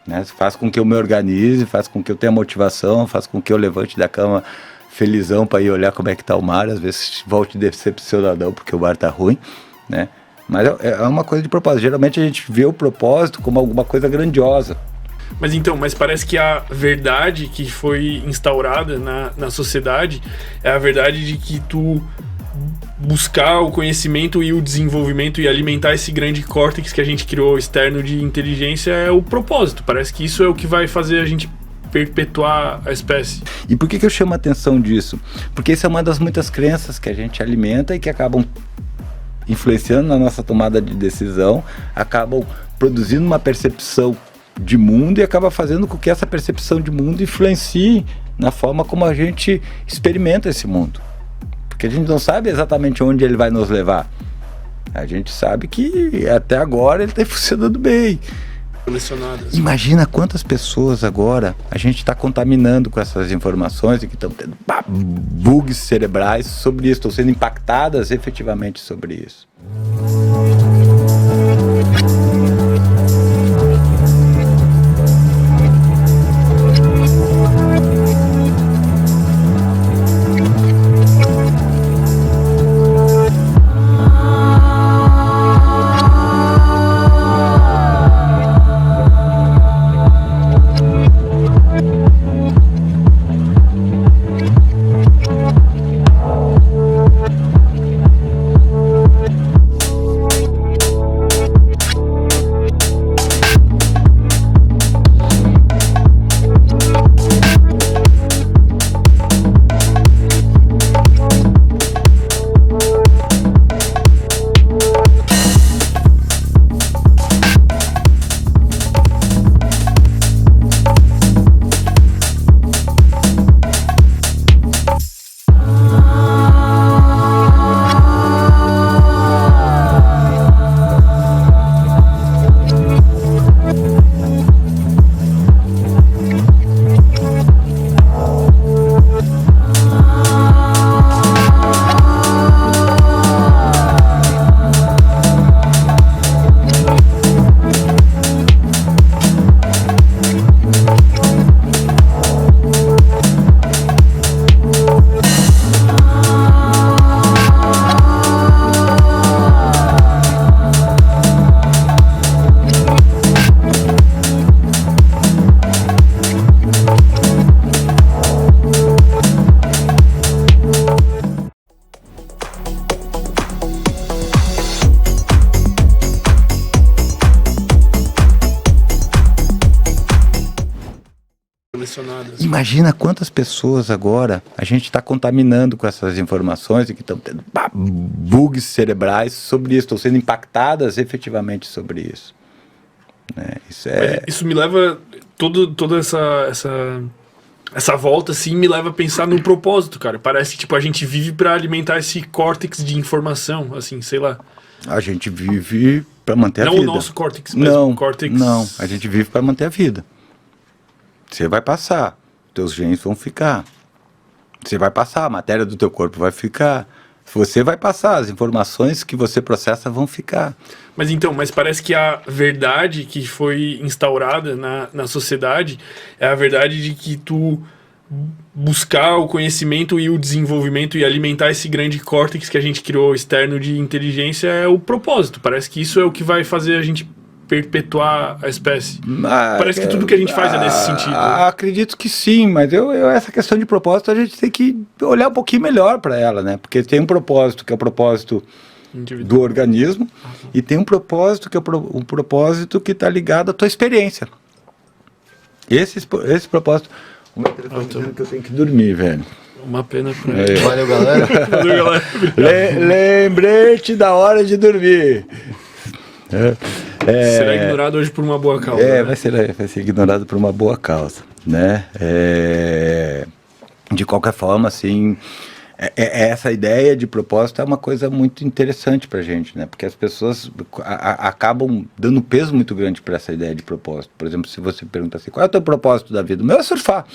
né? Faz com que eu me organize, faz com que eu tenha motivação, faz com que eu levante da cama felizão para ir olhar como é que tá o mar, às vezes volte decepcionadão porque o mar tá ruim, né? Mas é uma coisa de propósito. Geralmente a gente vê o propósito como alguma coisa grandiosa. Mas parece que a verdade que foi instaurada na sociedade é a verdade de que tu buscar o conhecimento e o desenvolvimento e alimentar esse grande córtex que a gente criou externo de inteligência é o propósito. Parece que isso é o que vai fazer a gente perpetuar a espécie. E por que eu chamo a atenção disso? Porque isso é uma das muitas crenças que a gente alimenta e que acabam influenciando na nossa tomada de decisão, acabam produzindo uma percepção de mundo e acaba fazendo com que essa percepção de mundo influencie na forma como a gente experimenta esse mundo. Porque a gente não sabe exatamente onde ele vai nos levar. A gente sabe que até agora ele está funcionando bem. Imagina quantas pessoas agora a gente está contaminando com essas informações e que estão tendo bugs cerebrais sobre isso, estão sendo impactadas efetivamente sobre isso. Imagina quantas pessoas agora a gente está contaminando com essas informações e que estão tendo bugs cerebrais sobre isso, estão sendo impactadas efetivamente sobre isso. Né? Isso me leva, toda essa volta assim me leva a pensar no propósito, cara. Parece que tipo, a gente vive para alimentar esse córtex de informação, assim, sei lá. A gente vive para manter a vida. Não o nosso córtex, mas o córtex... Não, a gente vive para manter a vida. Você vai passar, teus genes vão ficar. Você vai passar, a matéria do teu corpo vai ficar. Você vai passar, as informações que você processa vão ficar. Mas parece que a verdade que foi instaurada na sociedade é a verdade de que tu buscar o conhecimento e o desenvolvimento e alimentar esse grande córtex que a gente criou externo de inteligência é o propósito. Parece que isso é o que vai fazer a gente perpetuar a espécie. Parece que tudo que a gente faz é nesse sentido. Acredito que sim, mas essa questão de propósito a gente tem que olhar um pouquinho melhor para ela, né? Porque tem um propósito que é o propósito do organismo e tem um propósito que é um propósito que está ligado à tua experiência. Esse propósito... O meu telefone dizendo que eu tenho que dormir, velho. Uma pena pra ele. Valeu, galera. Lembrete da hora de dormir. Será ignorado hoje por uma boa causa. Né? Vai ser ignorado por uma boa causa, né? De qualquer forma, assim, essa ideia de propósito é uma coisa muito interessante pra gente, né? Porque as pessoas acabam dando peso muito grande para essa ideia de propósito. Por exemplo, se você pergunta assim, qual é o teu propósito da vida? O meu é surfar,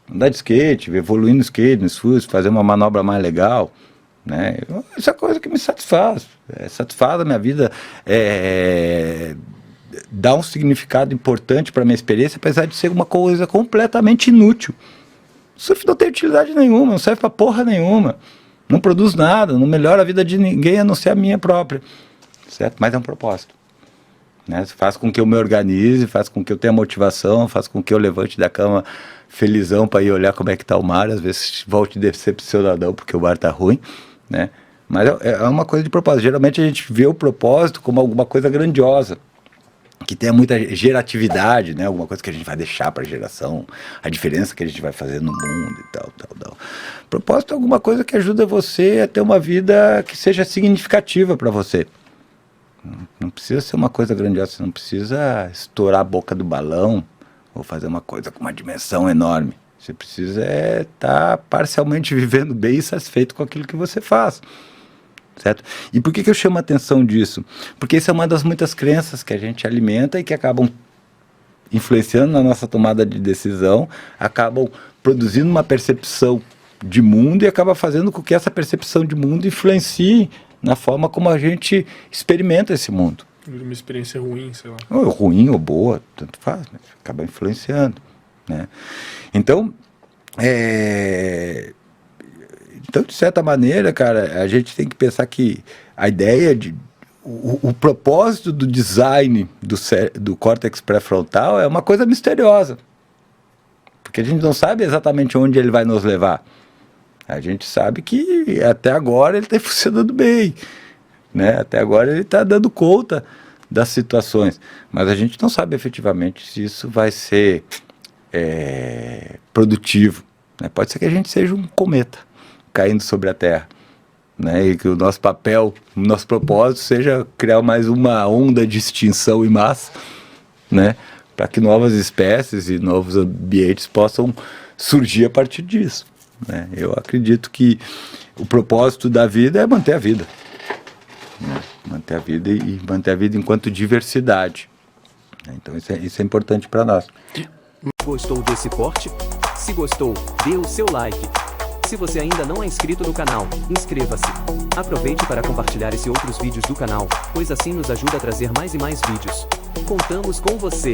andar de skate, evoluir no skate, no surf, fazer uma manobra mais legal, né? Isso é coisa que me satisfaz. Satisfaz a minha vida, dá um significado importante para minha experiência, apesar de ser uma coisa completamente inútil. O surf não tem utilidade nenhuma, não serve para porra nenhuma, não produz nada, não melhora a vida de ninguém a não ser a minha própria, certo? Mas é um propósito, né? Faz com que eu me organize, faz com que eu tenha motivação, faz com que eu levante da cama felizão para ir olhar como é que tá o mar, às vezes volte decepcionadão porque o mar tá ruim, né? Mas é uma coisa de propósito. Geralmente a gente vê o propósito como alguma coisa grandiosa, que tenha muita geratividade, né? Alguma coisa que a gente vai deixar para a geração, a diferença que a gente vai fazer no mundo e tal. Propósito é alguma coisa que ajuda você a ter uma vida que seja significativa para você. Não precisa ser uma coisa grandiosa, você não precisa estourar a boca do balão ou fazer uma coisa com uma dimensão enorme. Você precisa estar parcialmente vivendo bem e satisfeito com aquilo que você faz. Certo? E por que eu chamo a atenção disso? Porque isso é uma das muitas crenças que a gente alimenta e que acabam influenciando na nossa tomada de decisão, acabam produzindo uma percepção de mundo e acaba fazendo com que essa percepção de mundo influencie na forma como a gente experimenta esse mundo. Uma experiência ruim, sei lá. Ou ruim ou boa, tanto faz, mas acaba influenciando, né? Então, Então, de certa maneira, cara, a gente tem que pensar que a ideia de... O propósito do design do córtex pré-frontal é uma coisa misteriosa. Porque a gente não sabe exatamente onde ele vai nos levar. A gente sabe que até agora ele está funcionando bem, né? Até agora ele está dando conta das situações. Mas a gente não sabe efetivamente se isso vai ser produtivo, né? Pode ser que a gente seja um cometa caindo sobre a Terra, né? E que o nosso papel, o nosso propósito seja criar mais uma onda de extinção em massa, né? Para que novas espécies e novos ambientes possam surgir a partir disso, né? Eu acredito que o propósito da vida é manter a vida, né? Manter a vida e manter a vida enquanto diversidade, né? Então isso é importante para nós. Gostou desse corte? Se gostou, dê o seu like. Se você ainda não é inscrito no canal, inscreva-se. Aproveite para compartilhar esse e outros vídeos do canal, pois assim nos ajuda a trazer mais e mais vídeos. Contamos com você!